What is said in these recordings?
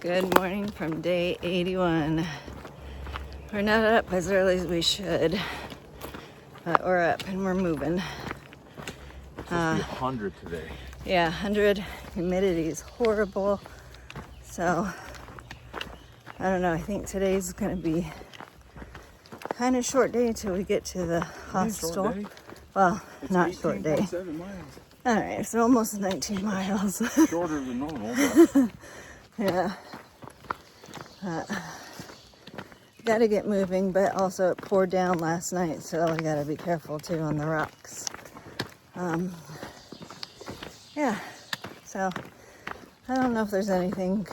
Good morning from day 81. We're not up as early as we should, but we're up and we're moving. It's supposed to be 100 today. Yeah, 100. Humidity is horrible. So, I don't know. I think today's going to be kind of short day until we get to the hostel. Well, it's not short day. 18.7 miles. All right, so almost 19 miles. Shorter than normal, but... Yeah. Got to get moving, but also it poured down last night, so I got to be careful too on the rocks. Yeah, so I don't know if there's anything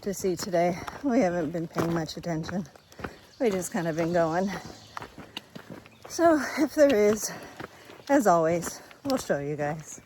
to see today. We haven't been paying much attention. We just kind of been going. So if there is, as always, we'll show you guys.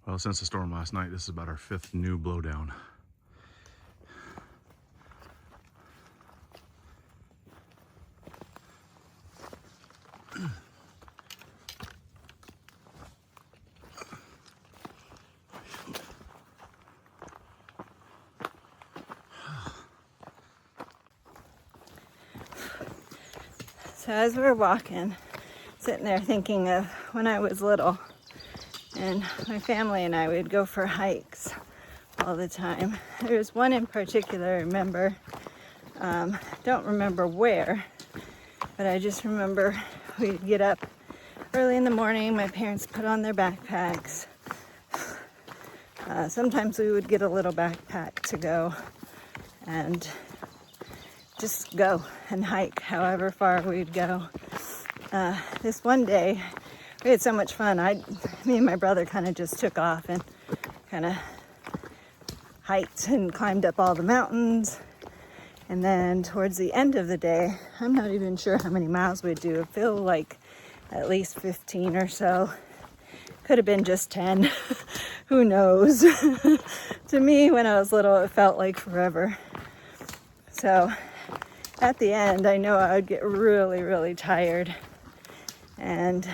Well, since the storm last night, this is about our 5th new blowdown. So as we're walking, sitting there thinking of when I was little, and my family and I would go for hikes all the time. There was one in particular I remember, don't remember where, but I just remember we'd get up early in the morning, my parents put on their backpacks. Sometimes we would get a little backpack to go and just go and hike however far we'd go. This one day, we had so much fun. Me and my brother kind of just took off and kind of hiked and climbed up all the mountains. And then towards the end of the day, I'm not even sure how many miles we'd do. I feel like at least 15 or so. Could have been just 10. Who knows? To me, when I was little, it felt like forever. So at the end, I know I would get really, really tired. And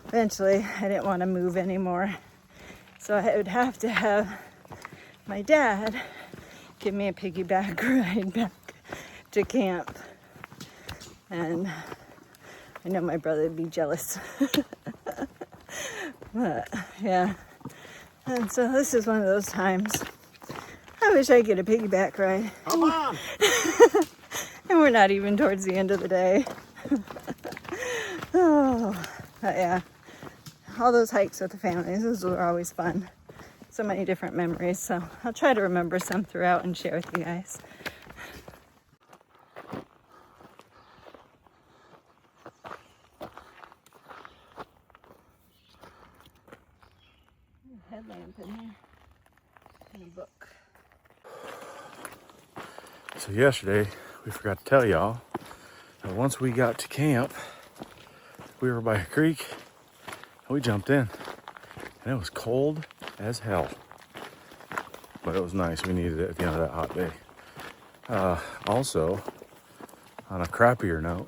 eventually, I didn't want to move anymore. So I would have to have my dad give me a piggyback ride back to camp. And I know my brother would be jealous. But, yeah. And so this is one of those times. I wish I could get a piggyback ride. Come on! And we're not even towards the end of the day. Oh, but yeah. All those hikes with the families, those were always fun. So many different memories. So I'll try to remember some throughout and share with you guys. Headlamp in here. And a book. So yesterday, we forgot to tell y'all that once we got to camp, we were by a creek and we jumped in. And it was cold as hell. But it was nice. We needed it at the end of that hot day. Also, on a crappier note,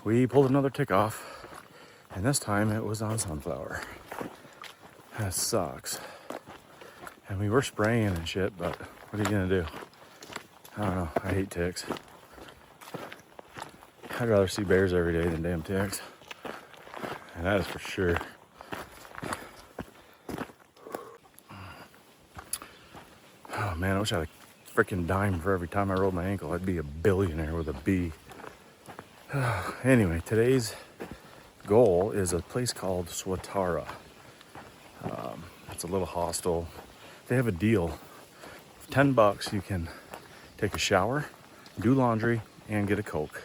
we pulled another tick off. And this time it was on sunflower. That sucks. And we were spraying and shit, but what are you gonna do? I don't know. I hate ticks. I'd rather see bears every day than damn ticks. And that is for sure. Oh man, I wish I had a freaking dime for every time I rolled my ankle. I'd be a billionaire with a B. Anyway, today's goal is a place called Swatara. It's a little hostel. They have a deal $10, you can take a shower, do laundry, and get a Coke.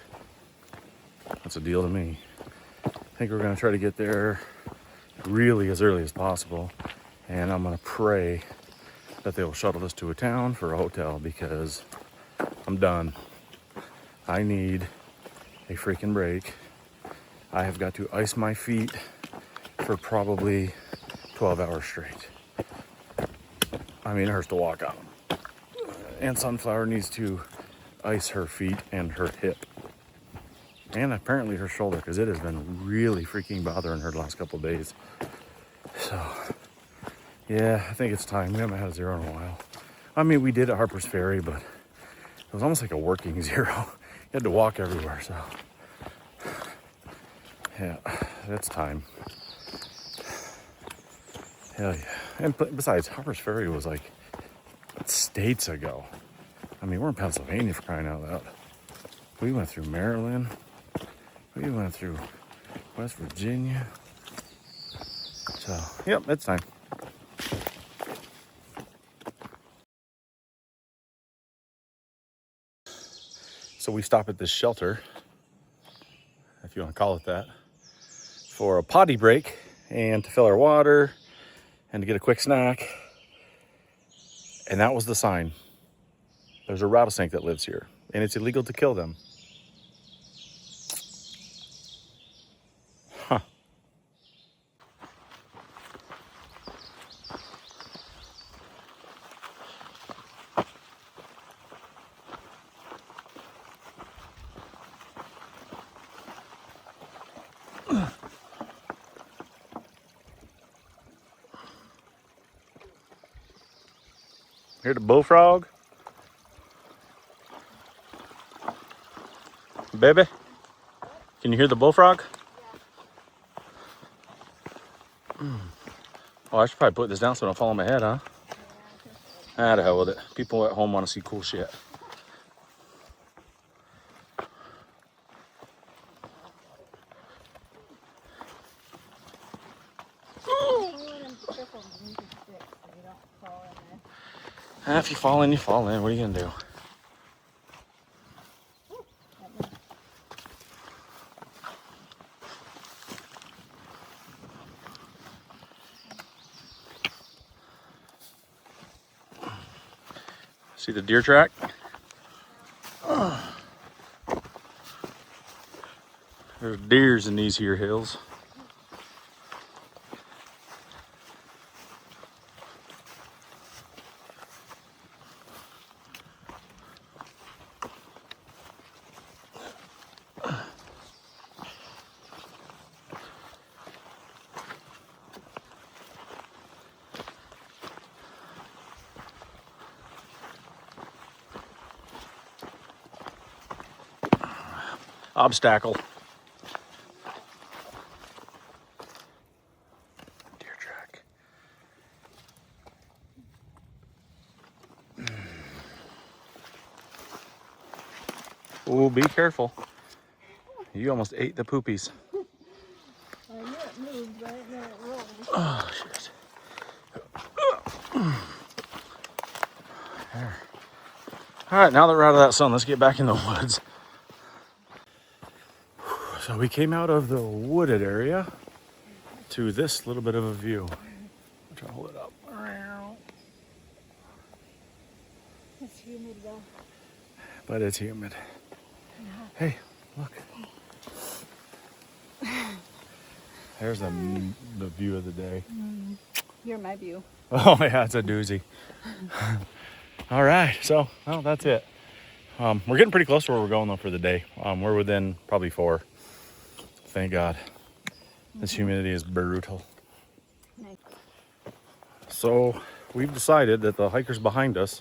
That's a deal to me. I think we're gonna try to get there really as early as possible. And I'm gonna pray that they will shuttle us to a town for a hotel because I'm done. I need a freaking break. I have got to ice my feet for probably 12 hours straight. I mean, it hurts to walk on them. And Sunflower needs to ice her feet and her hip. And apparently her shoulder, because it has been really freaking bothering her the last couple of days. So, yeah, I think it's time. We haven't had a zero in a while. I mean, we did at Harper's Ferry, but it was almost like a working zero. You had to walk everywhere, so. Yeah, that's time. Hell yeah. And besides, Harper's Ferry was like states ago. I mean, we're in Pennsylvania, for crying out loud. We went through Maryland. We went through West Virginia. So, yep, it's time. So we stop at this shelter, if you want to call it that, for a potty break and to fill our water and to get a quick snack. And that was the sign. There's a rattlesnake that lives here, and it's illegal to kill them. Huh. Hear the bullfrog? Baby? Can you hear the bullfrog? Oh, I should probably put this down so I don't fall on my head, huh? Ah, the hell with it. People at home want to see cool shit. If you fall in, you fall in. What are you gonna do? See the deer track? There's deers in these here hills. Obstacle. Deer track. Oh, be careful. You almost ate the poopies. I knew it moved, but I didn't know it rolled. Oh, shit. There. All right, now that we're out of that sun, let's get back in the woods. So we came out of the wooded area to this little bit of a view. I'll try to hold it up. It's humid though. But it's humid. Hey, look. There's the view of the day. You're my view. Oh yeah, it's a doozy. All right, so well, that's it. We're getting pretty close to where we're going though for the day. We're within probably 4. Thank God. This humidity is brutal. Nice. So we've decided that the hikers behind us,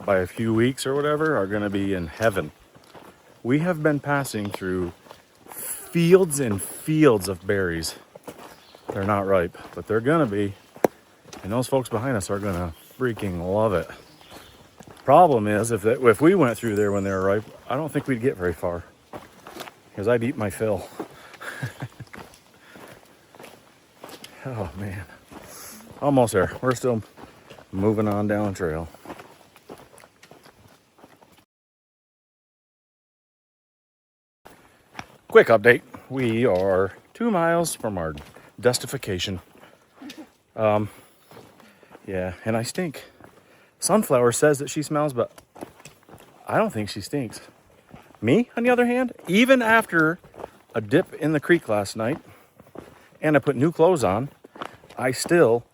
by a few weeks or whatever, are going to be in heaven. We have been passing through fields and fields of berries. They're not ripe, but they're going to be. And those folks behind us are going to freaking love it. Problem is, if we went through there when they were ripe, I don't think we'd get very far. Because I'd eat my fill. Oh man. Almost there. We're still moving on down the trail. quick update. We are 2 miles from our destification. Yeah, and I stink. Sunflower says that she smells, but I don't think she stinks. Me, on the other hand, even after a dip in the creek last night and I put new clothes on, I still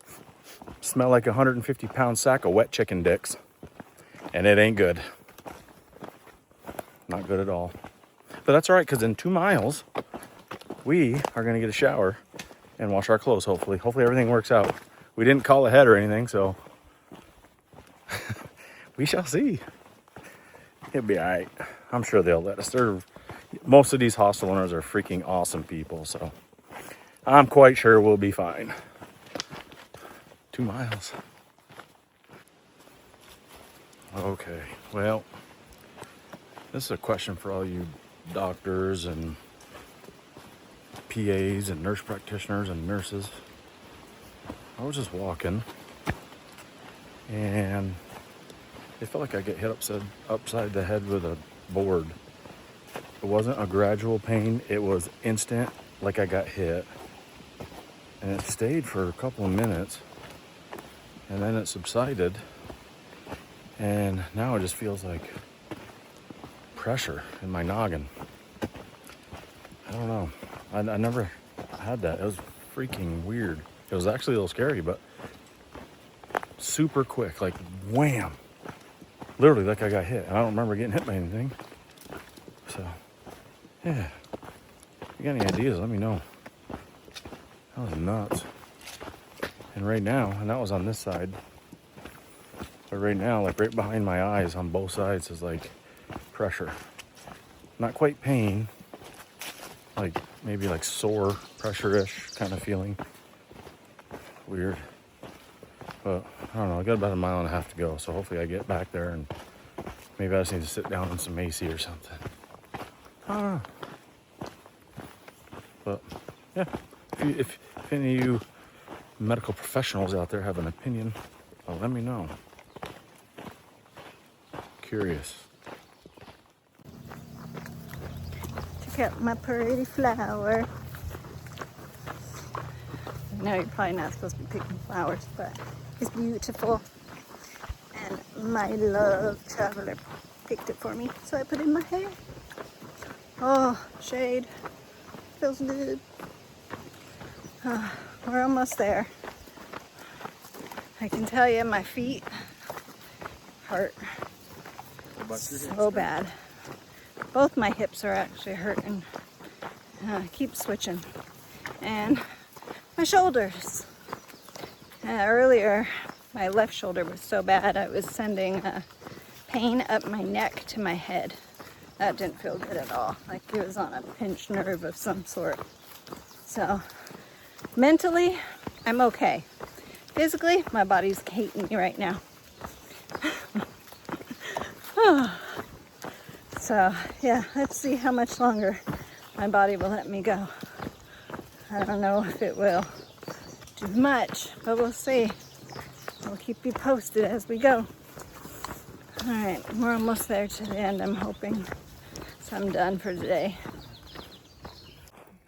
smell like a 150-pound sack of wet chicken dicks. And it ain't good. Not good at all. But that's all right, because in 2 miles, we are going to get a shower and wash our clothes, hopefully. Hopefully everything works out. We didn't call ahead or anything, so we shall see. It'll be all right. I'm sure they'll let us. Most of these hostel owners are freaking awesome people, so I'm quite sure we'll be fine. 2 miles. Okay, well, this is a question for all you doctors and PAs and nurse practitioners and nurses. I was just walking and it felt like I get hit upside the head with a board. It wasn't a gradual pain, it was instant, like I got hit. And it stayed for a couple of minutes and then it subsided. And now it just feels like pressure in my noggin. I don't know. I never had that. It was freaking weird. It was actually a little scary, but super quick, like wham. Literally like I got hit. I don't remember getting hit by anything. So, yeah. If you got any ideas, let me know. That was nuts. And right now, and that was on this side. But right now, like right behind my eyes on both sides is like pressure. Not quite pain, like maybe like sore, pressure-ish kind of feeling. Weird. But I don't know, I got about 1.5 miles to go, so hopefully I get back there and maybe I just need to sit down in some AC or something. I don't know. But yeah, if any of you medical professionals out there have an opinion, let me know. Curious. Check out my pretty flower. I know you're probably not supposed to be picking flowers, but it's beautiful. And my love traveler picked it for me, so I put it in my hair. Oh, shade. Feels good. We're almost there. I can tell you my feet hurt so bad. Both my hips are actually hurting. I keep switching. And my shoulders. Earlier, my left shoulder was so bad I was sending pain up my neck to my head. That didn't feel good at all. Like it was on a pinched nerve of some sort. So, mentally, I'm okay. Physically, my body's hating me right now. So, yeah, let's see how much longer my body will let me go. I don't know if it will do much, but we'll see. We'll keep you posted as we go. All right, we're almost there to the end, I'm hoping. So I'm done for today.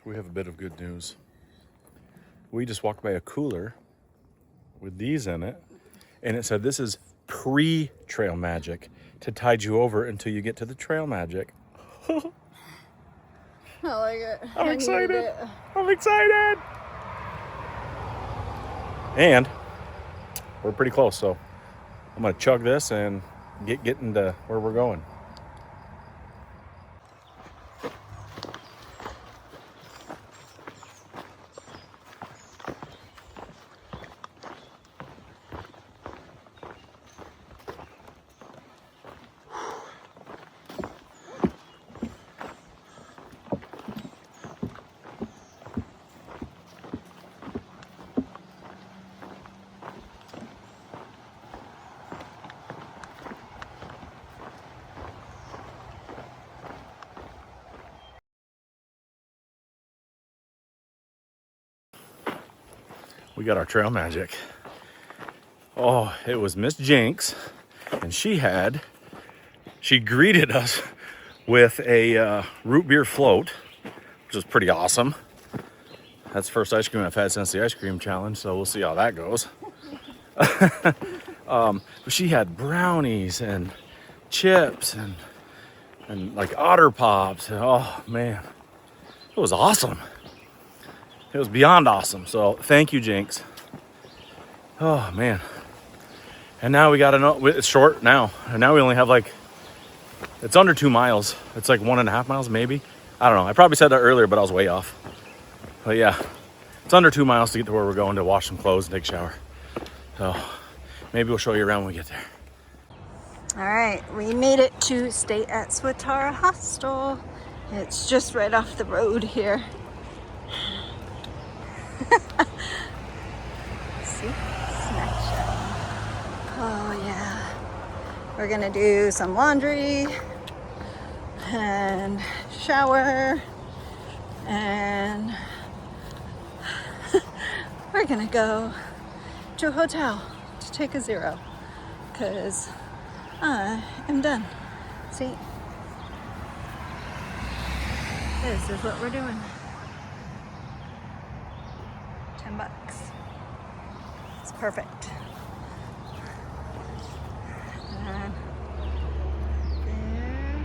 We have a bit of good news. We just walked by a cooler with these in it, and it said this is pre-trail magic to tide you over until you get to the trail magic. I like it. I'm excited. I'm excited. And we're pretty close, so I'm gonna chug this and get into where we're going. We got our trail magic. Oh, it was Miss Jinx, and she greeted us with a root beer float which is pretty awesome. That's the first ice cream I've had since the ice cream challenge, so we'll see how that goes. But she had brownies and chips and like Otter Pops. Oh man, it was awesome. It was beyond awesome. So thank you, Jinx. Oh man. And now we got to know, it's short now. And now we only have like, it's under 2 miles. It's like 1.5 miles maybe. I don't know. I probably said that earlier, but I was way off. But yeah, it's under 2 miles to get to where we're going to wash some clothes and take a shower. So maybe we'll show you around when we get there. All right, we made it to Stay-at-Swatara hostel. It's just right off the road here. See? Snack shack. Oh yeah. We're gonna do some laundry and shower, and we're gonna go to a hotel to take a zero because I am done. See? This is what we're doing. $10. It's perfect. And there.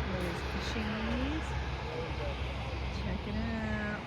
There's the cheese. Check it out.